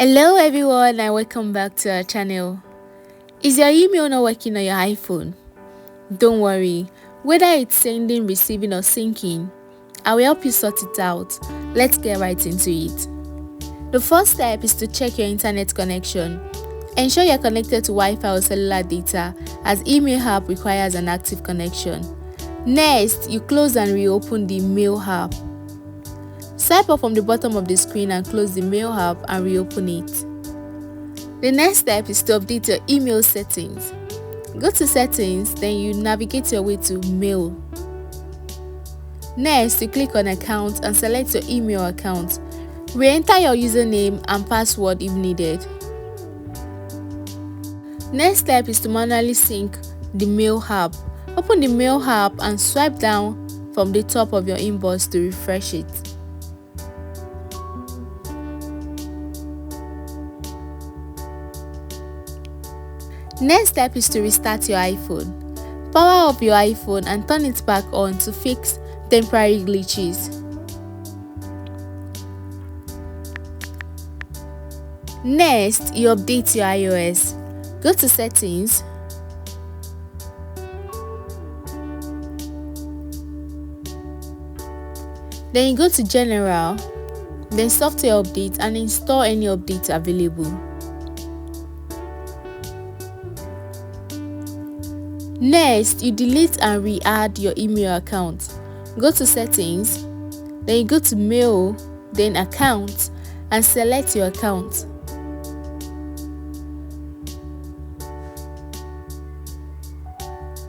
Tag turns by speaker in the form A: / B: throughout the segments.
A: Hello everyone and welcome back to our channel. Is your email not working on your iPhone? Don't worry, whether it's sending, receiving or syncing, I will help you sort it out. Let's get right into it. The first step is to check your internet connection. Ensure you're connected to Wi-Fi or cellular data, as email app requires an active connection. Next, you close and reopen the mail app. Swipe up from the bottom of the screen and close the mail app and reopen it. The next step is to update your email settings. Go to settings, then you navigate your way to mail. Next, you click on account and select your email account. Re-enter your username and password if needed. Next step is to manually sync the mail app. Open the mail app and swipe down from the top of your inbox to refresh it. Next step is to restart your iPhone. Power up your iPhone and turn it back on to fix temporary glitches. Next, you update your iOS. Go to settings. Then you go to general, then software update and install any updates available. Next, you delete and re-add your email account. Go to settings, then you go to mail, then account and select your account.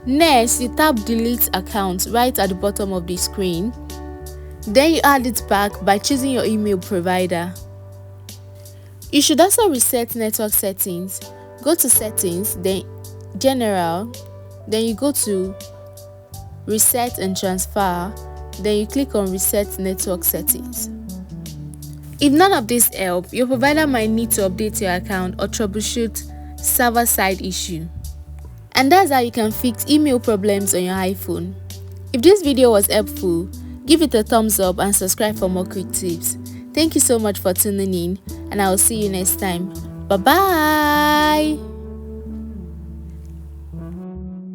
A: Next, you tap delete account right at the bottom of the screen. Then you add it back by choosing your email provider. You should also reset network settings. Go to settings, then general, then you go to reset and transfer, then you click on reset network settings. If none of this help, your provider might need to update your account or troubleshoot server-side issue. And that's how you can fix email problems on your iPhone. If this video was helpful, give it a thumbs up and subscribe for more quick tips. Thank you so much for tuning in, and I will see you next time. Bye bye.